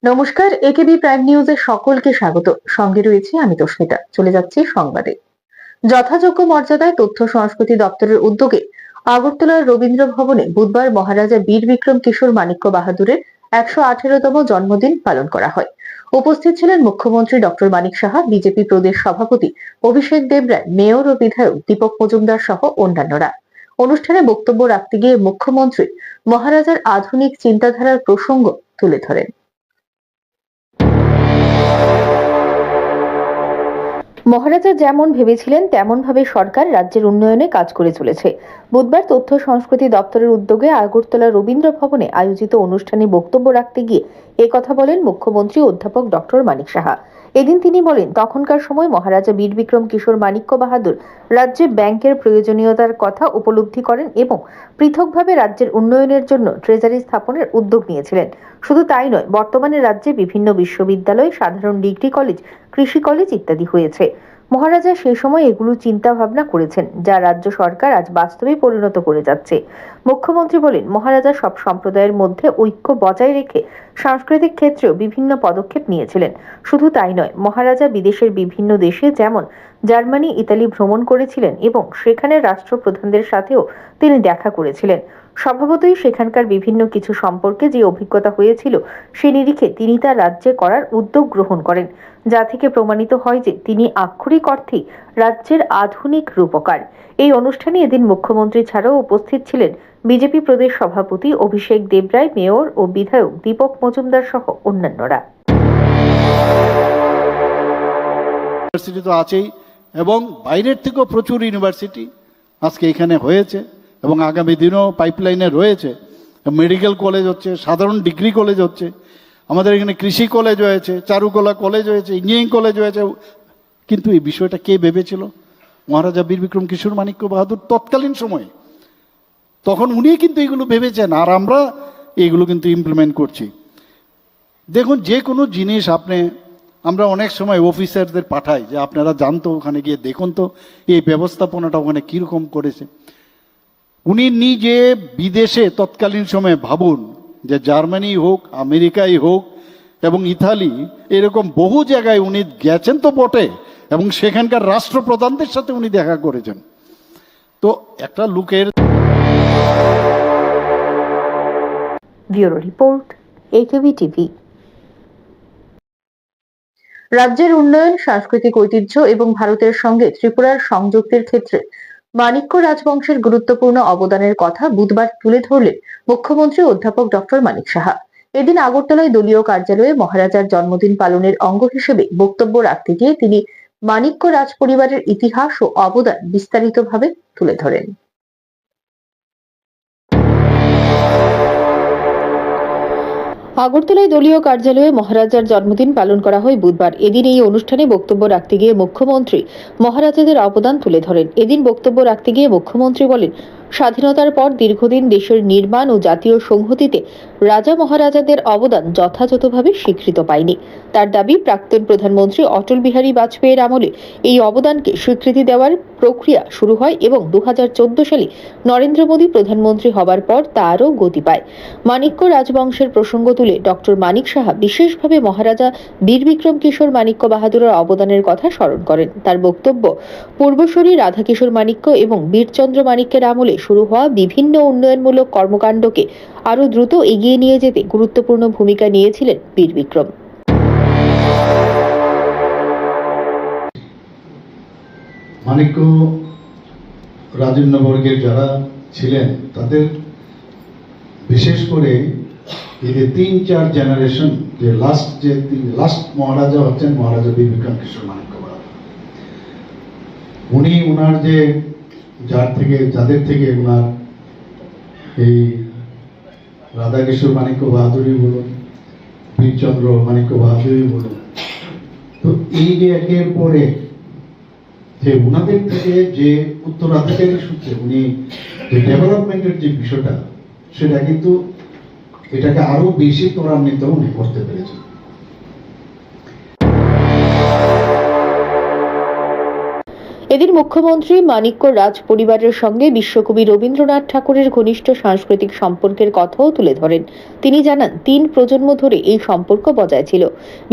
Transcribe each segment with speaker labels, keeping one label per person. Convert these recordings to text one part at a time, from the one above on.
Speaker 1: নমস্কার, একেবি প্রাইম নিউজে সকলকে স্বাগত। সঙ্গে রয়েছে আমি তস্মিতা। চলে যাচ্ছি সংবাদে। যথাযোগ্য মর্যাদায় তথ্য সংস্কৃতি দপ্তরের উদ্যোগে আগরতলার রবীন্দ্র ভবনে বুধবার মহারাজা বীর বিক্রম কিশোর মাণিক্য বাহাদুরের 118তম জন্মদিন পালন করা হয়। উপস্থিত ছিলেন মুখ্যমন্ত্রী ডক্টর মানিক সাহা, বিজেপি প্রদেশ সভাপতি অভিষেক দেবরায়, মেয়র ও বিধায়ক দীপক মজুমদার সহ অন্যান্যরা। অনুষ্ঠানে বক্তব্য রাখতে গিয়ে মুখ্যমন্ত্রী মহারাজার আধুনিক চিন্তাধারার প্রসঙ্গ তুলে ধরেন। মহারাজা যেমন ভেবেছিলেন তেমন ভাবে সরকার রাজ্যের উন্নয়নে কাজ করে চলেছে। বুধবার তথ্য সংস্কৃতি দপ্তরের উদ্যোগে আগরতলা রবীন্দ্র ভবনে আয়োজিত অনুষ্ঠানে বক্তব্য রাখতে গিয়ে একথা বলেন মুখ্যমন্ত্রী অধ্যাপক ডক্টর মানিক সাহা। এদিন তিনি বলেন, তখনকার সময় মহারাজা বীর বিক্রম কিশোর মাণিক্য বাহাদুর রাজ্যে ব্যাংকের প্রয়োজনীয়তার কথা উপলব্ধি করেন এবং পৃথকভাবে রাজ্যের উন্নয়নের জন্য ট্রেজারি স্থাপনের উদ্যোগ নিয়েছিলেন। শুধু তাই নয়, বর্তমানে রাজ্যে বিভিন্ন বিশ্ববিদ্যালয়, সাধারণ ডিগ্রি কলেজ, কৃষি কলেজ ইত্যাদি হয়েছে। মহারাজা সেই সময় এগুলো চিন্তা ভাবনা করেছেন, যা রাজ্য সরকার আজ বাস্তবে পরিণত করে যাচ্ছে। মুখ্যমন্ত্রী বলেন, মহারাজা সব সম্প্রদায়ের মধ্যে ঐক্য বজায় রেখে সাংস্কৃতিক ক্ষেত্রেও বিভিন্ন পদক্ষেপ নিয়েছিলেন। শুধু তাই নয়, মহারাজা বিদেশের বিভিন্ন দেশে যেমন জার্মানি, ইতালি ভ্রমণ করেছিলেন এবং সেখানের রাষ্ট্রপ্রধানদের সাথেও তিনি দেখা করেছিলেন। স্বভাবতই সেখানকার বিভিন্ন কিছু সম্পর্কে যে অভিজ্ঞতা হয়েছিল, সে নিরিখে তিনি তার রাজ্যে করার উদ্যোগ গ্রহণ করেন, যা থেকে প্রমাণিত হয় যে তিনি আক্ষরিক অর্থেই রাজ্যের আধুনিক রূপকার। এই অনুষ্ঠানে এদিন মুখ্যমন্ত্রী ছাড়াও উপস্থিত ছিলেন বিজেপি প্রদেশ সভাপতি অভিষেক দেবরায়, মেয়র ও বিধায়ক দীপক মজুমদার সহ অন্যান্যরা।
Speaker 2: ইউনিভার্সিটি তো আছেই এবং বাইরের থেকেও প্রচুর ইউনিভার্সিটি আজকে এখানে হয়েছে এবং আগামী দিনেও পাইপলাইনে রয়েছে। মেডিকেল কলেজ হচ্ছে, সাধারণ ডিগ্রি কলেজ হচ্ছে, আমাদের এখানে কৃষি কলেজ হয়েছে, চারুকলা কলেজ হয়েছে, ইঞ্জিনিয়ারিং কলেজ হয়েছে। কিন্তু এই বিষয়টা কে ভেবেছিল? মহারাজা বীর বিক্রম কিশোর মাণিক্য বাহাদুর তৎকালীন সময়ে, তখন উনি কিন্তু এগুলো ভেবেছেন, আর আমরা এগুলো কিন্তু ইমপ্লিমেন্ট করছি। দেখুন, যে কোনো জিনিস আমরা অনেক সময় অফিসারদের পাঠাই যে আপনারা জানতো, ওখানে গিয়ে দেখুন তো এই ব্যবস্থাপনাটা ওখানে কিরকম করেছে। উনি নিজে বিদেশে তৎকালীন সময়ে, ভাবুন যে জার্মানি হোক, আমেরিকাই হোক এবং ইতালি, এরকম বহু জায়গায় উনি গেছেন তো বটে, এবং সেখানকার রাষ্ট্রপ্রধানদের সাথে উনি দেখা করেছেন। তো একটা লোকের
Speaker 1: ব্যুরো রিপোর্ট, একেবি টিভি। রাজ্যের উন্নয়ন, সাংস্কৃতিক ঐতিহ্য এবং ভারতের সঙ্গে ত্রিপুরার সংযুক্তির ক্ষেত্রে মাণিক্য রাজবংশের গুরুত্বপূর্ণ অবদানের কথা বুধবার তুলে ধরলেন মুখ্যমন্ত্রী অধ্যাপক ডক্টর মানিক সাহা। এদিন আগরতলায় দলীয় কার্যালয়ে মহারাজার জন্মদিন পালনের অঙ্গ হিসেবে বক্তব্য রাখতে গিয়ে তিনি মাণিক্য রাজ পরিবারের ইতিহাস ও অবদান বিস্তারিতভাবে তুলে ধরেন। আগরতলায় দলীয় কার্যালয়ে মহারাজার জন্মদিন পালন করা হয় বুধবার। এদিন এই অনুষ্ঠানে বক্তব্য রাখতে গিয়ে মুখ্যমন্ত্রী মহারাজাদের অবদান তুলে ধরেন। এদিন বক্তব্য রাখতে গিয়ে মুখ্যমন্ত্রী বলেন, স্বাধীনতার পর দীর্ঘদিন দেশের নির্মাণ ও জাতীয় সংহতিতে রাজা মহারাজাদের অবদান যথাযথভাবে স্বীকৃত পায়নি। তার দাবি, প্রাক্তন প্রধানমন্ত্রী অটল বিহারী বাজপেয়ীর আমলে এই অবদানকে স্বীকৃতি দেওয়ার প্রক্রিয়া শুরু হয় এবং 2014 সালে নরেন্দ্র মোদী প্রধানমন্ত্রী হবার পর তা আরও গতি পায়। মাণিক্য রাজবংশের প্রসঙ্গ তুলে ডক্টর মানিক সাহা বিশেষভাবে মহারাজা বীর বিক্রম কিশোর মাণিক্য বাহাদুরের অবদানের কথা স্মরণ করেন। তার বক্তব্য, পূর্বসূরি রাধাকিশোর মাণিক্য এবং বীরচন্দ্র মাণিক্যের আমলে শুরু হওয়া বিভিন্ন উন্নয়নমূলক কর্মকাণ্ডকে আরো দ্রুত এগিয়ে নিয়ে যেতে গুরুত্বপূর্ণ ভূমিকা নিয়েছিলেন বীর বিক্রম।
Speaker 3: মাণিক্য রাজন্যবর্গের যারা ছিলেন, তাদের বিশেষ করে এই যে 3-4 জেনারেশন, যে লাস্ট মহারাজা হচ্ছেন মহারাজা বীর বিক্রম কিশোর মাণিক্য বাহাদুর। উনি ওনার যে যাদের থেকে ওনার এই রাধাকিশোর মাণিক্য বাহাদুরই বলুন, বীরচন্দ্র মাণিক্য বাহাদুরই বলুন, তো এই যে একের পরে যে ওনাদের থেকে যে উত্তরাধিকারী সূত্রে উনি যে ডেভেলপমেন্টের যে বিষয়টা, সেটা কিন্তু এটাকে আরো বেশি ত্বরান্বিত উনি করতে পেরেছেন।
Speaker 1: এদিন মুখ্যমন্ত্রী মানিক্য রাজ পরিবারের সঙ্গে বিশ্বকবি রবীন্দ্রনাথ ঠাকুরের ঘনিষ্ঠ সাংস্কৃতিক সম্পর্কের কথাও তুলে ধরেন। তিনি জানান, 3 প্রজন্ম ধরে এই সম্পর্ক বজায় ছিল।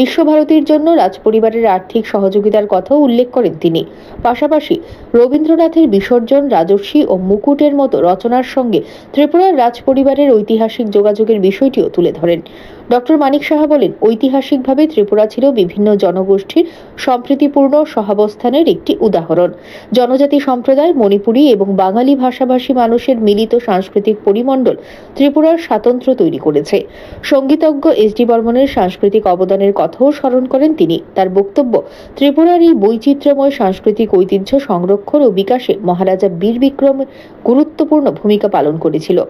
Speaker 1: বিশ্বভারতীর জন্য রাজ পরিবারের আর্থিক সহযোগিতার কথাও উল্লেখ করেন তিনি। পাশাপাশি রবীন্দ্রনাথের বিসর্জন, রাজর্ষি ও মুকুটের মতো রচনার সঙ্গে ত্রিপুরার রাজ পরিবারের ঐতিহাসিক যোগাযোগের বিষয়টিও তুলে ধরেন। ডক্টর মানিক সাহা বলেন, ঐতিহাসিকভাবে ত্রিপুরা ছিল বিভিন্ন জনগোষ্ঠীর সম্প্রীতিপূর্ণ সহাবস্থানের একটি উদাহরণ। জনজাতি সম্প্রদায়, মণিপুরী এবং বাঙালি ভাষাভাষী মানুষের মিলিত সাংস্কৃতিক পরিমণ্ডল ত্রিপুরার স্বাতন্ত্র্য তৈরি করেছে। সঙ্গীতজ্ঞ এস.ডি. বর্মনের সাংস্কৃতিক অবদানের কথাও স্মরণ করেন তিনি। তার বক্তব্য, ত্রিপুরার এই বৈচিত্র্যময় সাংস্কৃতিক ঐতিহ্য সংরক্ষণ ও বিকাশে মহারাজা বীর বিক্রম গুরুত্বপূর্ণ ভূমিকা পালন করেছিল।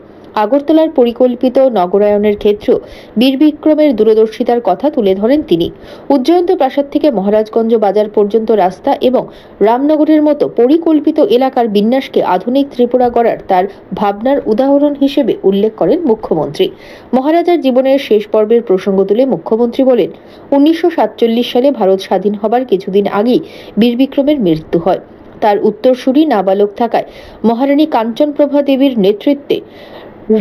Speaker 1: আগরতলার পরিকল্পিত নগরায়নের ক্ষেত্রেও বীর বিক্রমের দূরদর্শিতার কথা তুলে ধরেন তিনি। উজ্জয়ন্ত প্রাসাদ থেকে মহারাজগঞ্জ বাজার পর্যন্ত রাস্তা এবং রামনগরের মতো পরিকল্পিত এলাকার বিন্যাসকে আধুনিক ত্রিপুরা গড়ার তার ভাবনার উদাহরণ হিসেবে উল্লেখ করেন মুখ্যমন্ত্রী। মহারাজার জীবনের শেষ পর্বের প্রসঙ্গ তুলে মুখ্যমন্ত্রী বলেন, 1947 সালে ভারত স্বাধীন হবার কিছুদিন আগেই বীর বিক্রমের মৃত্যু হয়। তার উত্তরসূরি নাবালক থাকায় মহারানী কাঞ্চনপ্রভা দেবীর নেতৃত্বে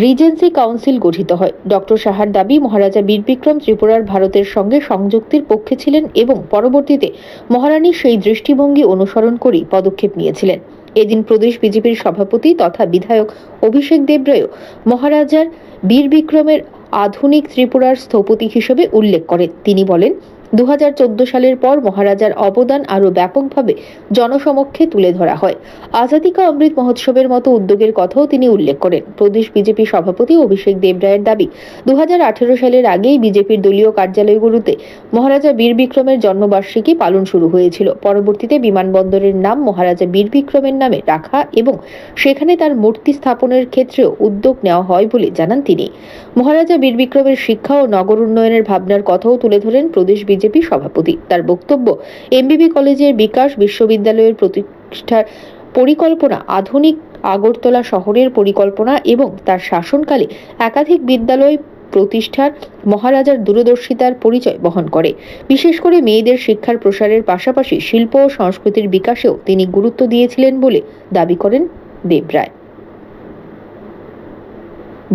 Speaker 1: রিজেন্সি কাউন্সিল গঠিত হয়। ডক্টর সাহার দাবি, মহারাজা বীর বিক্রম ত্রিপুরার ভারতের সঙ্গে সংযুক্তির পক্ষে ছিলেন এবং পরবর্তীতে মহারানী সেই দৃষ্টিভঙ্গি অনুসরণ করেই পদক্ষেপ নিয়েছিলেন। এদিন প্রদেশ বিজেপির সভাপতি তথা বিধায়ক অভিষেক দেবরায়ও মহারাজার বীর বিক্রমের আধুনিক ত্রিপুরার স্থপতি হিসেবে উল্লেখ করেন। তিনি বলেন, 2014 সালের পর মহারাজার অবদান আরও ব্যাপকভাবে জনসমক্ষে তুলে ধরা হয়। আজাদি কা অমৃত মহোৎসবের মতো উদ্যোগের কথাও তিনি উল্লেখ করেন। প্রদেশ বিজেপি সভাপতি অভিষেক দেবরায়ের দাবি, 2018 সালের আগেই বিজেপির দলীয় কার্যালয়গুলোতে মহারাজা বীর বিক্রমের জন্মবার্ষিকী পালন শুরু হয়েছিল। পরবর্তীতে বিমানবন্দরের নাম মহারাজা বীর বিক্রমের নামে রাখা এবং সেখানে তার মূর্তি স্থাপনের ক্ষেত্রেও উদ্যোগ নেওয়া হয় বলে জানান তিনি। মহারাজা বীর বিক্রমের শিক্ষা ও নগর উন্নয়নের ভাবনার কথাও তুলে ধরেন প্রদেশ বিজেপি সভাপতি। তার বক্তব্য, এমবিবি কলেজের বিকাশ, বিশ্ববিদ্যালয়ের প্রতিষ্ঠার পরিকল্পনা, আধুনিক আগরতলা শহরের পরিকল্পনা এবং তার শাসনকালে একাধিক বিদ্যালয় প্রতিষ্ঠার মহারাজার দূরদর্শিতার পরিচয় বহন করে। বিশেষ করে মেয়েদের শিক্ষার প্রসারের পাশাপাশি শিল্প ও সংস্কৃতির বিকাশেও তিনি গুরুত্ব দিয়েছিলেন বলে দাবি করেন Debroy.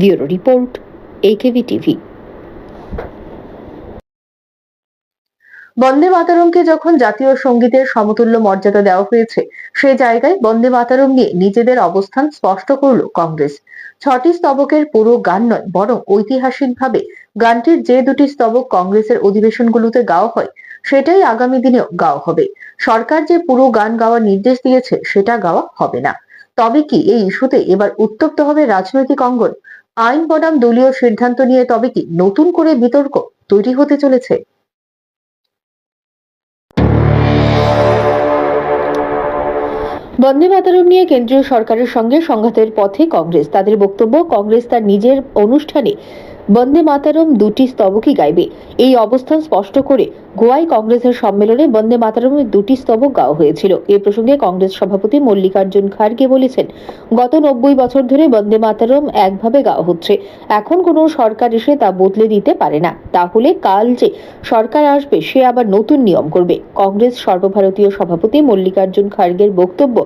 Speaker 1: Bureau report, AKV TV. বন্দে মাতরমকে যখন জাতীয় সঙ্গীতের সমতুল্য মর্যাদা দেওয়া হয়েছে, সে জায়গায় বন্দে মাতরম নিয়ে নিজেদের অবস্থান স্পষ্ট করল কংগ্রেস। 6টি স্তবকের পুরো গান নয়, বরং ঐতিহাসিকভাবে গানটির যে 2টি স্তবক কংগ্রেসের অধিবেশনগুলোতে গাওয়া হয়, সেটাই আগামী দিনেও গাওয়া হবে। সরকার যে পুরো গান গাওয়ার নির্দেশ দিয়েছে, সেটা গাওয়া হবে না। তবে কি এই ইস্যুতে এবার উত্তপ্ত হবে রাজনৈতিক অঙ্গন? আইন বনাম দলীয় সিদ্ধান্ত নিয়ে তবে কি নতুন করে বিতর্ক তৈরি হতে চলেছে? বন্দে মাতরম নিয়ে কেন্দ্রীয় সরকারের সঙ্গে সংঘাতের পথে কংগ্রেস। তাদের বক্তব্য, কংগ্রেস তার নিজের অনুষ্ঠানে বন্দে মাতরম 2টি স্তবকই গাইবে। এই অবস্থান স্পষ্ট করে গোয়ায় কংগ্রেসের সম্মেলনে বন্দে মাতরমের 2টি স্তবক গাওয়া হয়েছিল। এ প্রসঙ্গে কংগ্রেস সভাপতি মল্লিকার্জুন খাড়গে বলেছেন, গত 90 বছর ধরে বন্দে মাতরম একভাবে গাওয়া হচ্ছে। এখন কোনো সরকার এসে তা বদলে দিতে পারে না। তাহলে কাল যে সরকার আসবে, সে আবার নতুন নিয়ম করবে। কংগ্রেস সর্বভারতীয় সভাপতি মল্লিকার্জুন খাড়গের বক্তব্য,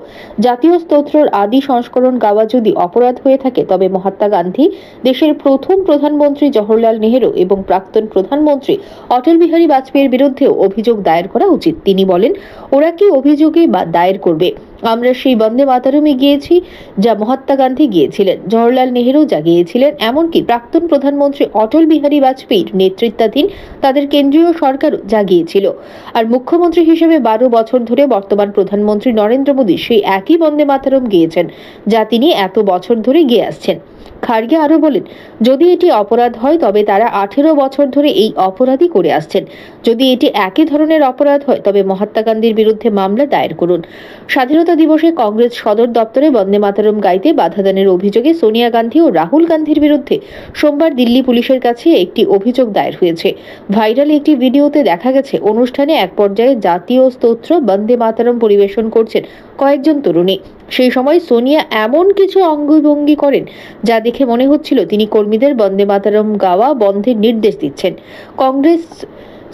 Speaker 1: জাতীয় স্তোত্রর আদি সংস্করণ গাওয়া যদি অপরাধ হয়ে থাকে, তবে মহাত্মা গান্ধী, দেশের প্রথম প্রধানমন্ত্রী জওহরলাল নেহেরু এবং প্রাক্তন প্রধানমন্ত্রী অটল বিহারী বাজপেয়ীর বিরুদ্ধেও অভিযোগ দায়ের করা উচিত। তিনি বলেন, ওরা কি অভিযোগে বা দায়ের করবে? আমরা সেই বন্দে মাতরমই গিয়েছি যা মহাত্মা গান্ধী গিয়েছিলেন, জওহরলাল নেহেরু যা গিয়েছিলেন, এমনকি প্রাক্তন প্রধানমন্ত্রী অটল বিহারী বাজপেয়ীর নেতৃত্বাধীন তাদের কেন্দ্রীয় সরকারও যা গিয়েছিল। আর মুখ্যমন্ত্রী হিসেবে 12 বছর ধরে বর্তমান প্রধানমন্ত্রী নরেন্দ্র মোদী সেই একই বন্দে মাতরম গিয়েছেন, যা তিনি এত বছর ধরে গেয়ে আসছেন। খাড়গে আরো বলেন, যদি এটি অপরাধ হয়, তবে তারা 18 বছর ধরে এই অপরাধই করে আসছেন। যদি এটি একই ধরনের অপরাধ হয়, তবে মহাত্মা গান্ধীর বিরুদ্ধে মামলা দায়ের করুন। স্বাধীনতা দিবসে কংগ্রেস সদর দপ্তরে বন্দে মাতরম গাইতে বাধাদানের অভিযোগে সোনিয়া গান্ধী ও রাহুল গান্ধীর বিরুদ্ধে সোমবার দিল্লি পুলিশের কাছে একটি অভিযোগ দায়ের হয়েছে। ভাইরাল একটি ভিডিওতে দেখা গেছে, অনুষ্ঠানে এক পর্যায়ে জাতীয় স্তোত্র বন্দে মাতরম পরিবেশন করছেন কয়েকজন তরুণী। সেই সময় সোনিয়া এমন কিছু অঙ্গভঙ্গি করেন, যা দেখে মনে হচ্ছিল তিনি কর্মীদের বন্দে মাতরম গাওয়া বন্ধের নির্দেশ দিচ্ছেন। কংগ্রেস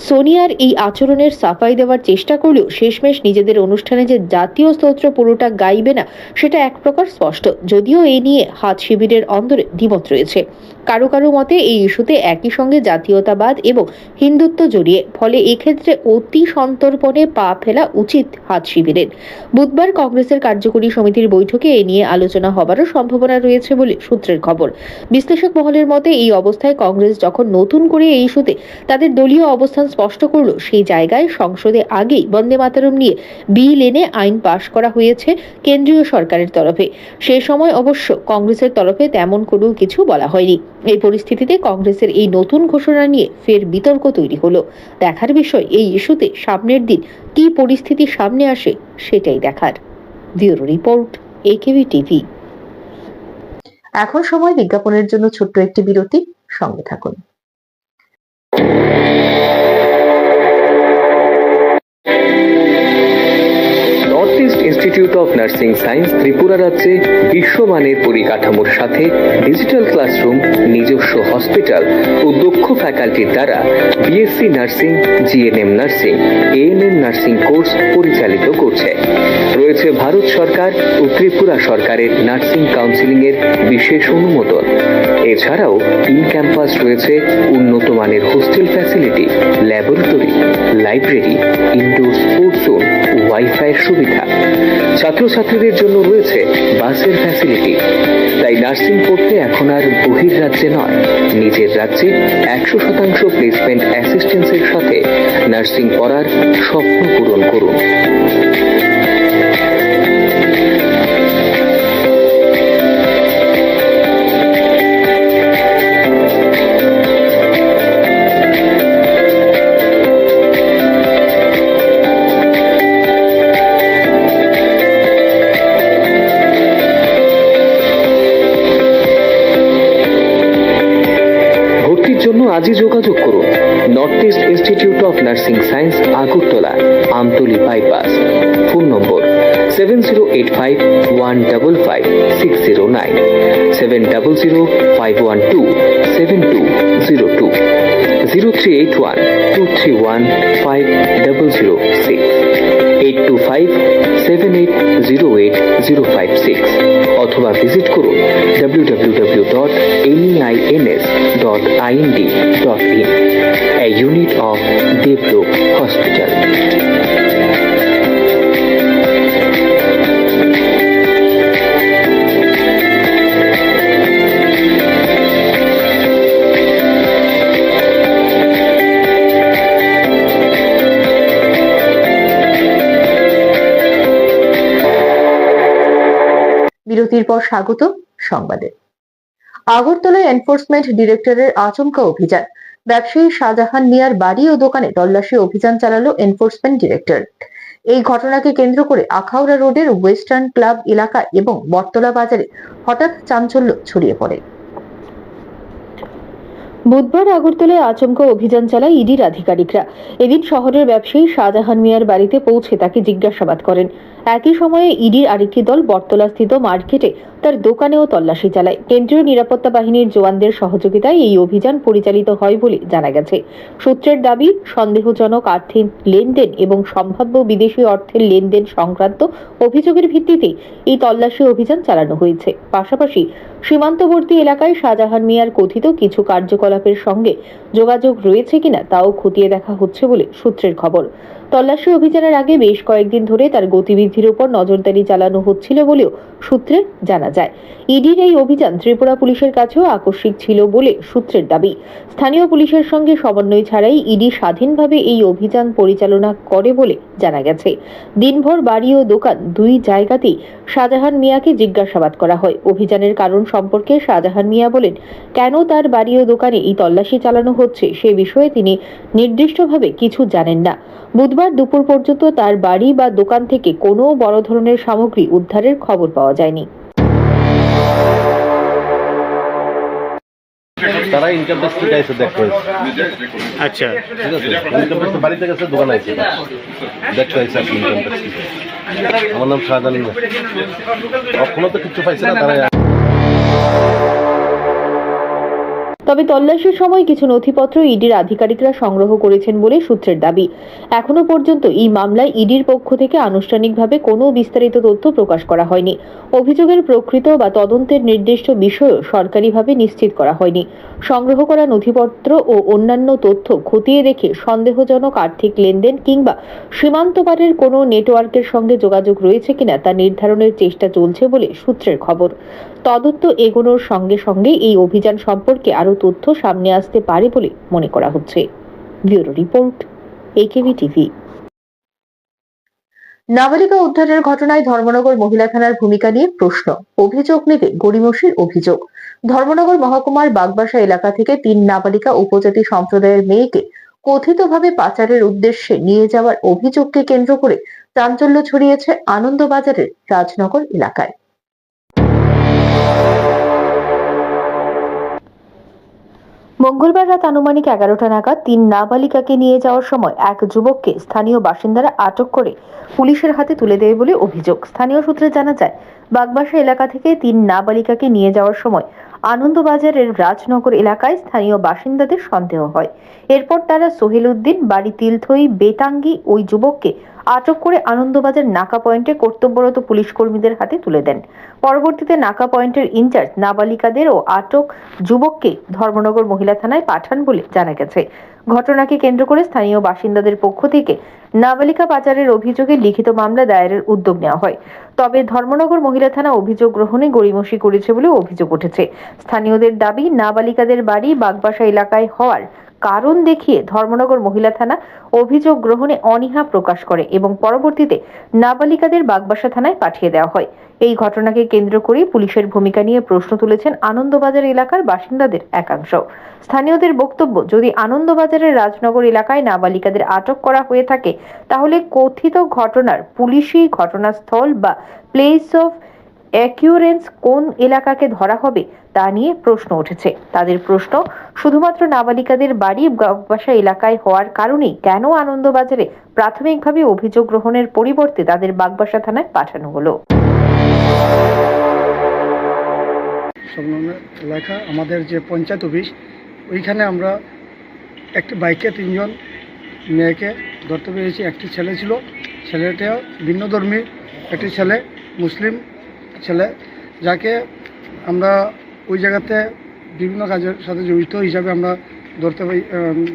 Speaker 1: সোনিয়ার এই আচরণের সাফাই দেওয়ার চেষ্টা করলেও শেষমেশ নিজেদের অনুষ্ঠানে যে জাতীয় স্তোত্র পুরোটা গাইবে না সেটা এক প্রকার স্পষ্ট, যদিও এই নিয়ে হাত শিবিরের অন্দরে দ্বিমত রয়েছে। কারো কারো মতে এই ইস্যুতে একই সঙ্গে জাতীয়তাবাদ এবং হিন্দুত্ব জড়িয়ে, ফলে এক্ষেত্রে অতি সন্তর্পণে পা ফেলা উচিত হাত শিবিরের। বুধবার কংগ্রেসের কার্যকরী সমিতির বৈঠকে এ নিয়ে আলোচনা হবারও সম্ভাবনা রয়েছে বলে সূত্রের খবর। বিশ্লেষক মহলের মতে এই অবস্থায় কংগ্রেস যখন নতুন করে এই ইস্যুতে তাদের দলীয় অবস্থান স্পষ্ট করলো, সেই জায়গায় সংসদে আগেই বন্দে মাতরম নিয়ে বিল এনে আইন পাশ করা হয়েছে কেন্দ্রীয় সরকারের তরফে। সে সময় অবশ্য কংগ্রেসের তরফে তেমন কোনো কিছু বলা হয়নি। এই পরিস্থিতিতে কংগ্রেসের এই নতুন ঘোষণা নিয়ে ফের বিতর্ক তৈরি হলো। দেখার বিষয় এই ইস্যুতে সামনের দিন কি পরিস্থিতি সামনে আসে সেটাই দেখার। Bureau report, AKB TV. এখন সময় বিজ্ঞাপনের জন্য ছোট্ট একটি বিরতি, সঙ্গে থাকুন।
Speaker 4: North East Institute of Nursing Science Tripura রাজ্যে বিশ্বমানের পরিকাঠামোর সাথে ডিজিটাল ক্লাসরুম, নিজস্ব হসপিটাল ও দক্ষ ফ্যাকাল্টির দ্বারা BSc nursing, GNM nursing, ANM nursing course পরিচালিত করছে। রয়েছে ভারত সরকার ও ত্রিপুরা সরকারের নার্সিং কাউন্সিলিং এর বিশেষ অনুমোদন। এছাড়াও ইন ক্যাম্পাস রয়েছে উন্নত মানের hostel facility, laboratory, library, indoor sports zone, wifi এর সুবিধা। ছাত্রছাত্রীদের জন্য রয়েছে বাসের ফ্যাসিলিটি। তাই নার্সিং পড়তে এখন আর বহির্রাজ্যে নয়, নিজের রাজ্যে 100% প্লেসমেন্ট অ্যাসিস্ট্যান্সের সাথে নার্সিং পড়ার স্বপ্ন পূরণ করুন। জন্য আজই যোগাযোগ করুন north East Institute of Nursing science, Agartala, Amtali bypass. Phone নম্বর 7085155609, 7005127202, 0381231506, 8257808056, অথবা ভিজিট করুন www.neins.ind.in, a unit of Devlook Hospital.
Speaker 1: বিরতির পর স্বাগত সংবাদে। আগরতলায় এনফোর্সমেন্ট ডিরেক্টরের আচমকা অভিযান। ব্যবসায়ী শাহজাহান মিয়ার বাড়ি ও দোকানে তল্লাশি অভিযান চালালো এনফোর্সমেন্ট ডিরেক্টর। এই ঘটনাকে কেন্দ্র করে আখাউড়া রোডের ওয়েস্টার্ন ক্লাব এলাকা এবং বটতলা বাজারে হঠাৎ চাঞ্চল্য ছড়িয়ে পড়ে। বুধবার আগরতলায় আচমকা অভিযান চালায় ইডির আধিকারিকরা। এদিন শহরের ব্যবসায়ী শাহজাহান মিয়ার বাড়িতে পৌঁছে তাকে জিজ্ঞাসাবাদ করেন। একই সময়ে ইডির আরেকটি দল বটতলাস্থিত মার্কেটে তার দোকানেও তল্লাশি চালায়। কেন্দ্রীয় নিরাপত্তা বাহিনীর জওয়ানদের সহযোগিতায় এই অভিযান পরিচালিত হয় বলে জানা গেছে। সূত্রের দাবি, সন্দেহজনক আর্থিক লেনদেন এবং সম্ভাব্য বিদেশি অর্থের লেনদেন সংক্রান্ত অভিযোগের ভিত্তিতে এই তল্লাশি অভিযান চালানো হয়েছে। পাশাপাশি সীমান্তবর্তী এলাকায় শাহজাহান মিয়ার কথিত কিছু কার্যকলাপের সঙ্গে যোগাযোগ রয়েছে কিনা তাও খতিয়ে দেখা হচ্ছে বলে সূত্রের খবর। তল্লাশি অভিযানের আগে বেশ কয়েকদিন ধরে তার গতিবিধির উপর নজরদারি চালানো হচ্ছিল বলেও সূত্রে জানা যায়। ইডির এই অভিযান ত্রিপুরা পুলিশের কাছেও আকস্মিক ছিল বলে সূত্রের দাবি। স্থানীয় পুলিশের সঙ্গে সমন্বয় ছাড়াই ইডি স্বাধীনভাবে এই অভিযান পরিচালনা করে বলে জানা গেছে। দিনভর বাড়ি ও দোকান দুই জায়গাতেই শাহজাহান মিয়াকে জিজ্ঞাসাবাদ করা হয়। অভিযানের কারণ সম্পর্কে শাহজাহান মিয়া বলেন, কেন তার বাড়ি ও দোকানে এই তল্লাশি চালানো হচ্ছে সে বিষয়ে তিনি নির্দিষ্টভাবে কিছু জানেন না। বুধবার দুপুর পর্যন্ত তার বাড়ি বা দোকান থেকে কোনো বড় ধরনের সামগ্রী উদ্ধারের খবর পাওয়া যায়নি।
Speaker 5: তারা ইনকাম ট্যাক্স থেকে এসে দেখতে হয়েছে।
Speaker 6: আচ্ছা,
Speaker 5: ঠিক আছে, ইনকাম ট্যাক্স বাড়িতে গেছে, দোকানে আছে দেখতে হয়েছে আপনি ইনকাম ট্যাক্স। আমার নাম শাহজাহান মিয়া। এখনো তো কিছু পাইছে না তারা।
Speaker 1: তবে তল্লাশির সময় কিছু নথিপত্র ইডির আধিকারিকরা সংগ্রহ করেছেন বলে সূত্রের দাবি। এখনো পর্যন্ত এই মামলায় ইডির পক্ষ থেকে আনুষ্ঠানিকভাবে কোনো বিস্তারিত তথ্য প্রকাশ করা হয়নি। অভিযোগের প্রকৃত বা তদন্তের নির্দিষ্ট বিষয়ও সরকারিভাবে নিশ্চিত করা হয়নি। সংগ্রহ করা নথিপত্র ও অন্যান্য তথ্য খতিয়ে দেখে সন্দেহজনক আর্থিক লেনদেন কিংবা সীমান্ত পারের কোনো নেটওয়ার্কের সঙ্গে যোগাযোগ রয়েছে কিনা তা নির্ধারণের চেষ্টা চলছে বলে সূত্রের খবর। তদন্ত এগোনোর সঙ্গে সঙ্গে এই অভিযান সম্পর্কে আরও তথ্য সামনে আসতে পারে বলে মনে করা হচ্ছে। Bureau report, AKB TV. নাবালিকা উদ্ধারের ঘটনায় ধর্মনগর মহিলা থানার ভূমিকা নিয়ে প্রশ্ন। অভিযোগ নেবে গড়িমসির অভিযোগ। ধর্মনগর মহকুমার বাগবাসা এলাকা থেকে 3 নাবালিকা উপজাতি সম্প্রদায়ের মেয়েকে কথিতভাবে পাচারের উদ্দেশ্যে নিয়ে যাওয়ার অভিযোগকে কেন্দ্র করে চাঞ্চল্য ছড়িয়েছে আনন্দবাজারের রাজনগর এলাকায়। মঙ্গলবার রাত আনুমানিক 11টা নাগাদ 3 নাবালিকাকে নিয়ে যাওয়ার সময় এক যুবককে স্থানীয় বাসিন্দারা আটক করে পুলিশের হাতে তুলে দেয় বলে অভিযোগ। স্থানীয় সূত্রে জানা যায়, বাগবাসা এলাকা থেকে 3 নাবালিকাকে নিয়ে যাওয়ার সময় আনন্দবাজারের রাজনগর এলাকায় স্থানীয় বাসিন্দাদের সন্দেহ হয়। এরপর তারা সোহেল উদ্দিন, বাড়ি তিলথই, বেতাঙ্গি ওই যুবককে আটক করে আনন্দবাজার নাকা পয়েন্টে কর্তব্যরত পুলিশ কর্মীদের হাতে তুলে দেন। পরবর্তীতে নাকা পয়েন্টের ইনচার্জ নাবালিকাদের ও আটক যুবককে ধর্মনগর মহিলা থানায় পাঠান বলে জানা গেছে। ঘটনাকে কেন্দ্র করে স্থানীয় বাসিন্দাদের পক্ষ থেকে নাবালিকা পাচারের অভিযোগে লিখিত মামলা দায়েরের উদ্যোগ নেওয়া হয়। তবে ধর্মনগর মহিলা থানা অভিযোগ গ্রহণে গড়িমসি করেছে বলে অভিযোগ উঠেছে। স্থানীয়দের দাবি, নাবালিকাদের বাড়ি বাগবাসা এলাকায় হওয়ার কারণ দেখিয়ে ধর্মনগর মহিলা থানা অভিযোগ গ্রহণে অনীহা প্রকাশ করে এবং পরবর্তীতে নাবালিকাদের বাগবাসা থানায় পাঠিয়ে দেওয়া হয়। এই ঘটনাকে কেন্দ্র করে পুলিশের ভূমিকা নিয়ে প্রশ্ন তুলেছেন আনন্দবাজার এলাকার বাসিন্দাদের একাংশ। স্থানীয়দের বক্তব্য, যদি আনন্দবাজারের রাজনগর এলাকায় নাবালিকাদের আটক করা হয়ে থাকে তাহলে কথিত ঘটনার পুলিশি ঘটনাস্থল বা প্লেস অফ অ্যাকিউরেন্স কোন এলাকাকে ধরা হবে তা নিয়ে প্রশ্ন উঠেছে। তাদের প্রশ্ন, শুধুমাত্র নাবালিকাদের বাড়ি বাগবাসা এলাকায় হওয়ার কারণেই কেন আনন্দবাজারে প্রাথমিকভাবে অভিযোগ গ্রহণের পরিবর্তে তাদের বাগবাসা থানায় পাঠানো হলো।
Speaker 6: এলাকা আমাদের যে পঞ্চায়েত অফিস, ওইখানে আমরা একটি বাইকে 3 জন মেয়েকে ধরতে পেরেছি। একটি ছেলে ছিল, ছেলেটাও ভিন্নধর্মী, একটি ছেলে মুসলিম ছেলে, যাকে আমরা ওই জায়গাতে বিভিন্ন কাজের সাথে জড়িত হিসাবে আমরা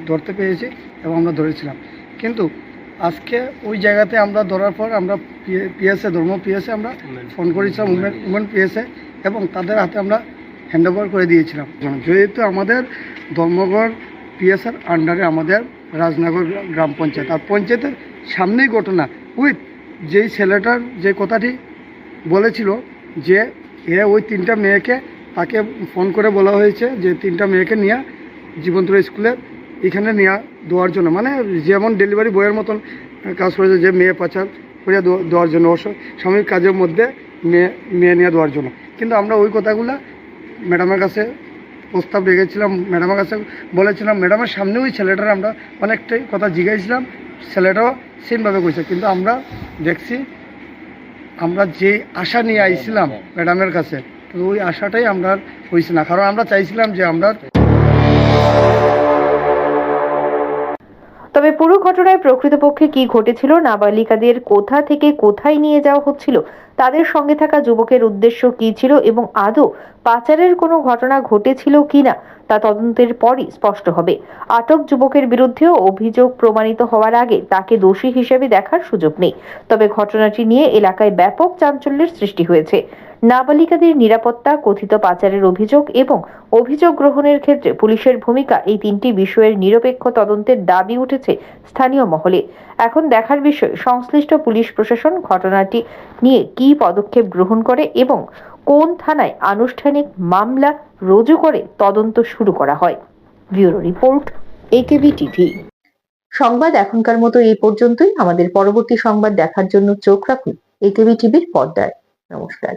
Speaker 6: ধরতে পেরেছি এবং আমরা ধরেছিলাম। কিন্তু আজকে ওই জায়গাতে আমরা ধরার পর আমরা পিএসএ আমরা ফোন করেছিলাম, উমেন পিএসএ, এবং তাদের হাতে আমরা হ্যান্ডওভার করে দিয়েছিলাম। যেহেতু আমাদের ধর্মগড় পিএসএর আন্ডারে আমাদের রাজনগর গ্রাম পঞ্চায়েত, আর পঞ্চায়েতের সামনেই ঘটনা। উইথ যেই ছেলেটার যে কথাটি বলেছিল যে ওই 3টা মেয়েকে তাকে ফোন করে বলা হয়েছে যে 3টা মেয়েকে নিয়ে জীবন্তপুর স্কুলে এখানে নিয়ে দেওয়ার জন্য, মানে যেমন ডেলিভারি বয়ের মতন কাজ করেছে, যে মেয়ে পাচার করে দেওয়ার জন্য, সাময়িক কাজের মধ্যে মেয়ে নিয়ে দেওয়ার জন্য। কিন্তু আমরা ওই কথাগুলো ম্যাডামের কাছে প্রস্তাব রেখেছিলাম, ম্যাডামের কাছে বলেছিলাম, ম্যাডামের সামনে ওই ছেলেটার আমরা অনেকটাই কথা জিজ্ঞাসিলাম, ছেলেটাও সেমভাবে কইছে। কিন্তু আমরা দেখছি, আমরা যে আশা নিয়ে আইছিলাম ম্যাডামের কাছে, ওই আশাটাই আমরা হয়েছে না। কারণ আমরা চাইছিলাম যে আমরা।
Speaker 1: তবে পুরো ঘটনায় প্রকৃতপক্ষে কি ঘটেছিল, নাবালিকাদের কোথা থেকে কোথায় নিয়ে যাওয়া হচ্ছিল, তাদের সঙ্গে থাকা যুবকের উদ্দেশ্য কি ছিল এবং আদৌ পাচারের কোনো ঘটনা ঘটেছিল কিনা তা তদন্তের পরই স্পষ্ট হবে। আটক যুবকের বিরুদ্ধেও অভিযোগ প্রমাণিত হওয়ার আগে তাকে দোষী হিসেবে দেখার সুযোগ নেই। তবে ঘটনাটি নিয়ে এলাকায় ব্যাপক চাঞ্চল্যের সৃষ্টি হয়েছে। নাবালিকাদের নিরাপত্তা, কথিত পাচারের অভিযোগ এবং অভিযোগ গ্রহণের ক্ষেত্রে পুলিশের ভূমিকা, এই 3টি বিষয়ের নিরপেক্ষ তদন্তের দাবি উঠেছে স্থানীয় মহলে। এখন দেখার বিষয়, সংশ্লিষ্ট পুলিশ প্রশাসন ঘটনাটি নিয়ে কী পদক্ষেপ গ্রহণ করে এবং কোন থানায় আনুষ্ঠানিক মামলা রুজু করে তদন্ত শুরু করা হয়। Bureau report, AKB TV. সংবাদ এখনকার মতো এই পর্যন্তই। আমাদের পরবর্তী সংবাদ দেখার জন্য চোখ রাখুন একেবি টিভির পর্দায়। নমস্কার।